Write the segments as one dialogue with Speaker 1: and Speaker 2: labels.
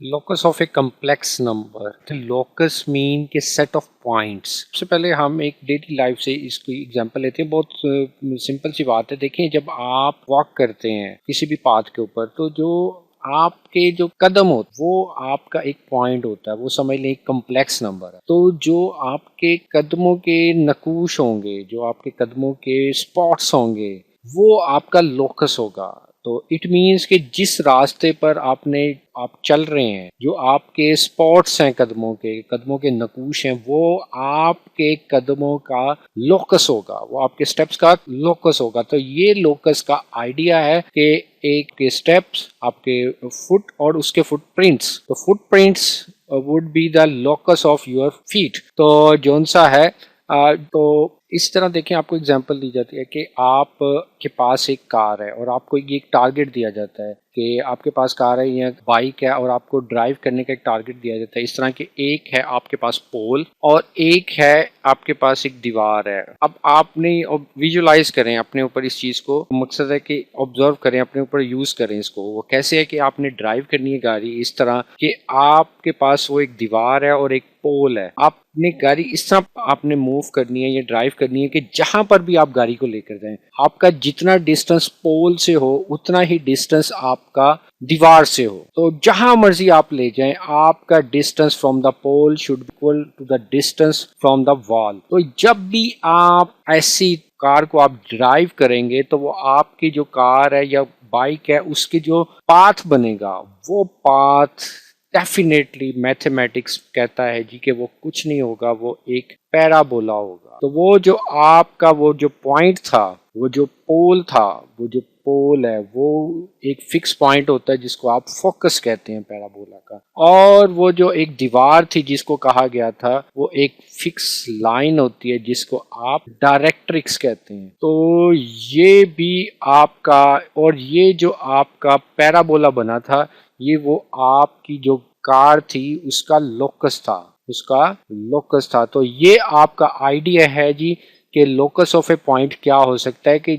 Speaker 1: Locus of a complex number. The locus mean के set of points. सबसे पहले हम एक डेली लाइफ से इसकी एग्जांपल लेते हैं। बहुत सिंपल सी बात है। देखें, जब आप वॉक करते हैं किसी भी पाथ के ऊपर, तो जो आपके जो कदम होते वो आपका एक पॉइंट होता है, वो समझ लें एक कम्प्लेक्स नंबर है। तो जो आपके कदमों के नकूश होंगे, जो आपके कदमों के स्पॉट्स होंगे, वो आपका लोकस होगा। तो इट मीन्स कि जिस रास्ते पर आप चल रहे हैं, जो आपके स्पॉट्स हैं, कदमों के नकूश हैं, वो आपके कदमों का लोकस होगा, वो आपके स्टेप्स का लोकस होगा। तो ये लोकस का आइडिया है कि एक के स्टेप्स, आपके फुट और उसके फुटप्रिंट्स, तो footprints would be the locus of your feet. तो जौन सा है तो इस तरह देखें, आपको एग्जांपल दी जाती है कि आप के पास एक कार है और आपको ये एक टारगेट दिया जाता है कि आपके पास कार है या बाइक है और आपको ड्राइव करने का एक टारगेट दिया जाता है। इस तरह के एक है आपके पास पोल और एक है आपके पास एक दीवार है। अब आपने विजुलाइज करें अपने ऊपर इस चीज़ को, मकसद है कि ऑब्जर्व करें, अपने ऊपर यूज़ करें इसको। वो कैसे है कि आपने ड्राइव करनी है गाड़ी इस तरह कि आपके पास वो एक दीवार है और एक पोल है। आपने गाड़ी इस तरह आपने मूव करनी है या ड्राइव करनी है कि जहां पर भी आप गाड़ी को लेकर जाएं, आपका जितना डिस्टेंस पोल से हो उतना ही डिस्टेंस आपका दीवार से हो। तो जहां मर्जी आप ले जाएं, आपका distance from the pole should equal to the distance from the wall. तो जब भी आप ऐसी कार को आप ड्राइव करेंगे, तो वो आपकी जो कार है या बाइक है, उसकी जो पाथ बनेगा, वो पाथ डेफिनेटली मैथमेटिक्स कहता है जी कि वो कुछ नहीं होगा, वो एक पैराबोला होगा। तो वो जो आपका वो जो पॉइंट था, वो जो पोल था, वो जो पोल है, वो एक फिक्स पॉइंट होता है जिसको आप फोकस कहते हैं पैराबोला का। और वो जो एक दीवार थी जिसको कहा गया था, वो एक फिक्स लाइन होती है जिसको आप डायरेक्ट्रिक्स कहते हैं। तो ये भी आपका, और ये जो आपका पैराबोला बना था, ये वो आपकी जो कार थी उसका लोकस था। तो ये आपका आइडिया है जी कि लोकस ऑफ ए पॉइंट क्या हो सकता है, कि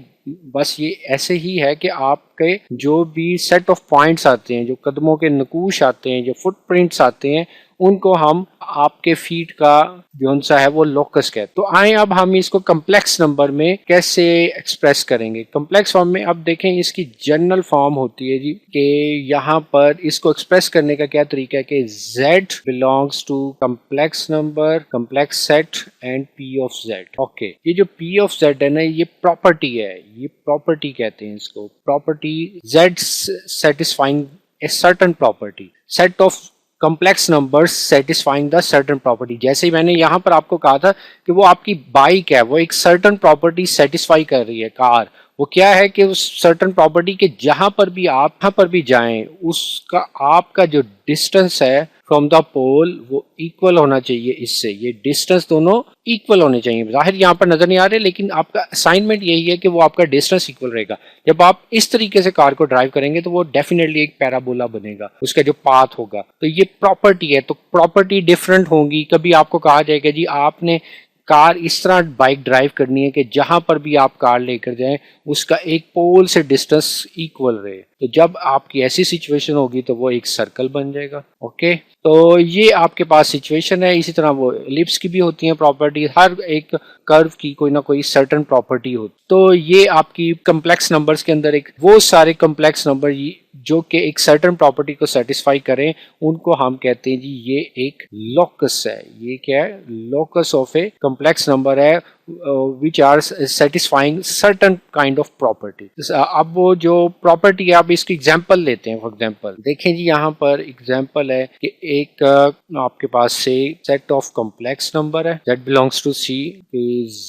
Speaker 1: बस ये ऐसे ही है कि आपके जो भी सेट ऑफ पॉइंट्स आते हैं, जो कदमों के नकूश आते हैं, जो फुटप्रिंट्स आते हैं, उनको हम आपके फीट का जोन सा है वो लोकस कहते हैं। तो आए अब हम इसको कम्प्लेक्स नंबर में कैसे एक्सप्रेस करेंगे। कम्प्लेक्स फॉर्म में अब देखें, इसकी जनरल फॉर्म होती है जी कि यहाँ पर इसको एक्सप्रेस करने का क्या तरीका है कि z belongs to complex number, complex set and p of z। Okay, ये जो p ऑफ z है ना, ये प्रॉपर्टी है, ये प्रॉपर्टी कहते हैं इसको। Property z satisfying a certain property, set of complex numbers satisfying the certain property. जैसे ही मैंने यहाँ पर आपको कहा था कि वो आपकी बाइक है, वो एक सर्टेन प्रॉपर्टी सेटिस्फाई कर रही है, कार। वो क्या है कि उस सर्टेन प्रॉपर्टी के जहां पर भी जाएं, उसका आपका जो डिस्टेंस है फ्रॉम द पोल वो इक्वल होना चाहिए इससे। ये डिस्टेंस दोनों इक्वल होने चाहिए। जाहिर यहाँ पर नजर नहीं आ रहे, लेकिन आपका असाइनमेंट यही है कि वो आपका डिस्टेंस इक्वल रहेगा। जब आप इस तरीके से कार को ड्राइव करेंगे तो वो डेफिनेटली एक पैराबोला बनेगा, उसका जो पाथ होगा। तो ये प्रॉपर्टी है। तो प्रॉपर्टी डिफरेंट होंगी। कभी आपको कहा जाएगा जी आपने कार इस तरह बाइक ड्राइव करनी है कि जहां पर भी आप कार लेकर जाएं, उसका एक पोल से डिस्टेंस इक्वल रहे। तो जब आपकी ऐसी सिचुएशन होगी तो वो एक सर्कल बन जाएगा। ओके, तो ये आपके पास सिचुएशन है। इसी तरह वो एलिप्स की भी होती है प्रॉपर्टी। हर एक कर्व की कोई ना कोई सर्टेन प्रॉपर्टी होती। तो ये आपकी कम्प्लेक्स नंबर्स के अंदर एक वो सारे कम्प्लेक्स नंबर जो कि एक सर्टेन प्रॉपर्टी को सेटिस्फाई करें, उनको हम कहते हैं जी ये एक लोकस है। ये क्या है? Locus of a complex number है which are satisfying certain kind of property. अब वो जो प्रॉपर्टी है, आप इसकी एग्जांपल लेते हैं। फॉर एग्जांपल देखें जी, यहाँ पर एग्जांपल है कि एक आपके पास से सेट ऑफ कम्प्लेक्स नंबर है, z belongs to c,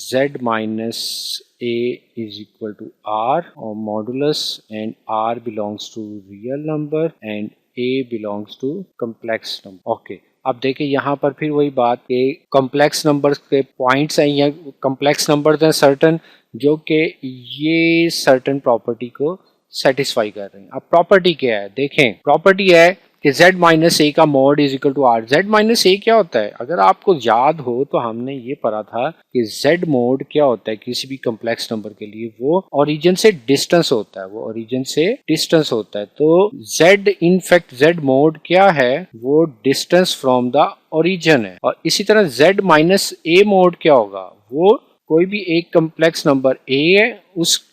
Speaker 1: z minus a is equal to r or modulus, and r belongs to real number and a belongs to complex number. Okay, अब देखें यहाँ पर फिर वही बात कि कम्प्लेक्स नंबर्स के पॉइंट्स हैं या कम्प्लेक्स नंबर्स हैं सर्टन, जो कि ये सर्टन प्रॉपर्टी को सेटिस्फाई कर रहे हैं। अब प्रॉपर्टी क्या है? देखें, प्रॉपर्टी है कि z माइनस ए का mod is equal to r. z minus a क्या होता है? अगर आपको याद हो तो हमने ये पढ़ा था कि z मोड क्या होता है किसी भी कॉम्प्लेक्स नंबर के लिए, वो ओरिजिन से डिस्टेंस होता है, वो ओरिजिन से डिस्टेंस होता है। तो z इनफैक्ट z मोड क्या है? वो डिस्टेंस फ्रॉम द ओरिजिन है। और इसी तरह z माइनस ए मोड क्या होगा? वो कोई भी एक कॉम्प्लेक्स नंबर a है, उस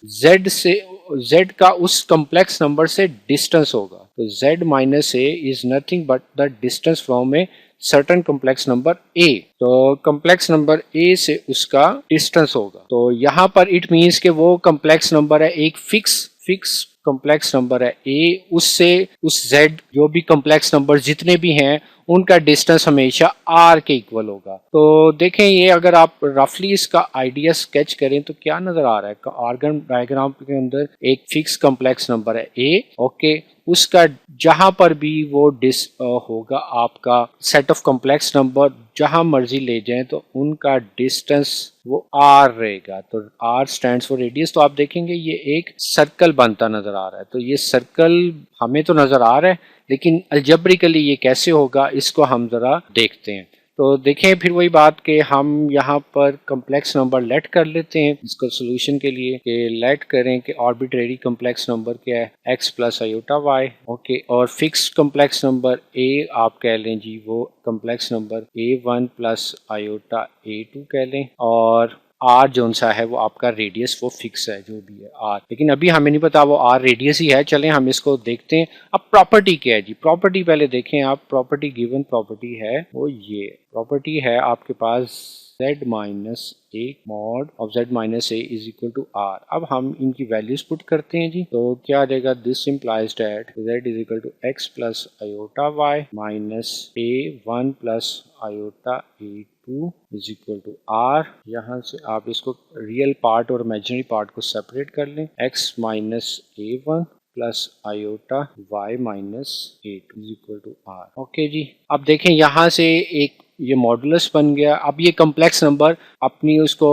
Speaker 1: z का उस कॉम्प्लेक्स नंबर से डिस्टेंस होगा। तो z minus a is nothing but the distance from a certain complex number a। तो कॉम्प्लेक्स नंबर a से उसका डिस्टेंस होगा। तो यहाँ पर इट मीन्स कि वो कॉम्प्लेक्स नंबर है एक फिक्स कॉम्प्लेक्स नंबर है a, उससे उस z जो भी कॉम्प्लेक्स नंबर जितने भी हैं उनका डिस्टेंस हमेशा r के इक्वल होगा। तो देखें ये अगर आप रफली इसका आइडिया स्केच करें तो क्या नजर आ रहा है? आर्गन डायग्राम के अंदर एक फिक्स कॉम्प्लेक्स नंबर है a, ओके, उसका जहां पर भी वो होगा आपका सेट ऑफ कॉम्प्लेक्स नंबर जहां मर्जी ले जाएं तो उनका डिस्टेंस वो r रहेगा। तो r स्टैंड्स फॉर रेडियस। तो आप देखेंगे ये एक सर्कल बनता नजर आ रहा है। तो ये सर्कल हमें तो नजर आ रहा है, लेकिन अलजेब्रिकली ये कैसे होगा इसको हम जरा देखते हैं। तो देखें फिर वही बात कि हम यहाँ पर कॉम्प्लेक्स नंबर लेट कर लेते हैं इसको सोल्यूशन के लिए, कि लेट करें कि आर्बिट्रेरी कॉम्प्लेक्स नंबर क्या है x plus iota y, okay, और फिक्स कॉम्प्लेक्स नंबर a आप कह लें जी, वो complex number a1 plus iota a2 कह लें, और आर जोन सा है वो आपका रेडियस वो फिक्स है जो भी है आर, लेकिन अभी हमें नहीं पता वो आर रेडियस ही है। चलें हम इसको देखते हैं। अब प्रॉपर्टी क्या है जी? प्रॉपर्टी पहले देखें आप। प्रॉपर्टी गिवन प्रॉपर्टी है वो ये प्रॉपर्टी है आपके पास z minus a mod of z minus a is equal to r. अब हम इनकी वैल्यूज पुट करते हैं जी। तो क्या आ जाएगा? This implies that z is equal to x plus iota y minus a one plus iota a two is equal to r. यहाँ से आप इसको रियल पार्ट और इमेजिनरी पार्ट को सेपरेट कर लें। x minus a one plus iota y minus a two is equal to r. Okay जी, अब देखें यहाँ से एक ये मॉडुलस बन गया। अब ये कॉम्प्लेक्स नंबर अपनी उसको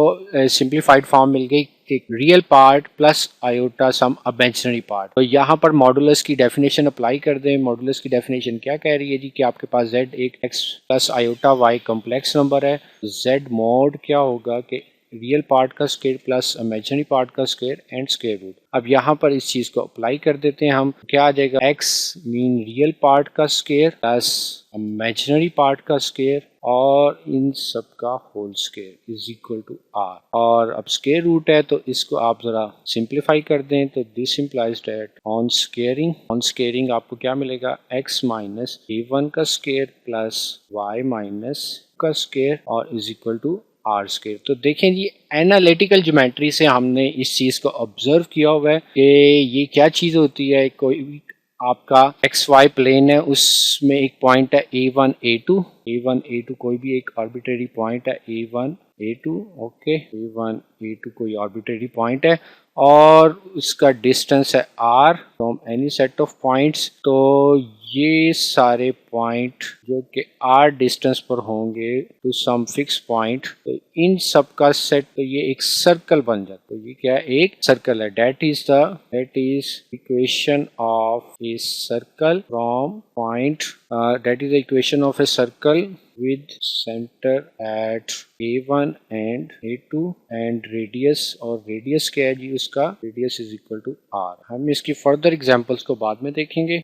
Speaker 1: सिंप्लीफाइड फॉर्म मिल गई कि रियल पार्ट प्लस आयोटा सम इमेजिनरी पार्ट। तो यहाँ पर मॉडुलस की डेफिनेशन अप्लाई कर दें। मॉडुलस की डेफिनेशन क्या कह रही है जी? कि आपके पास z एक x plus iota y complex number है। z मॉड क्या होगा कि रियल पार्ट का स्क्वायर प्लस इमेजिनरी पार्ट का स्क्वायर एंड स्क्वायर रूट। अब यहाँ पर इस चीज को अप्लाई कर देते हैं हम। क्या आ जाएगा? x मीन रियल पार्ट का स्क्वायर प्लस इमेजिनरी पार्ट का स्क्वायर और इन सब का whole square is equal to r. और अब स्क्वायर रूट है तो इसको आप जरा सिंप्लीफाई कर दें। तो this implies that on squaring आपको क्या मिलेगा? x माइनस ए वन का स्क्वायर प्लस y माइनस का स्क्वायर और is equal to r square. तो देखें जी, एनालिटिकल ज्योमेट्री से हमने इस चीज को ऑब्जर्व किया हुआ है कि ये क्या चीज होती है। कोई भी आपका एक्स वाई प्लेन है, उसमें एक पॉइंट है a1 a2 कोई भी एक आर्बिट्रेरी पॉइंट है a1 a2, okay, a1 a2 कोई आर्बिट्रेरी पॉइंट है और उसका डिस्टेंस है r from any set of points. तो ये सारे पॉइंट जो कि r डिस्टेंस पर होंगे टू सम फिक्स पॉइंट, तो इन सब का सेट, तो ये एक सर्कल बन जाता है। तो ये क्या है? एक सर्कल है। That is equation of a circle from point, that is the equation of a circle with center at a1 and a2 and radius, और radius क्या है जी? उसका radius is equal to r। हम इसकी फर्दर एग्जांपल्स को बाद में देखेंगे।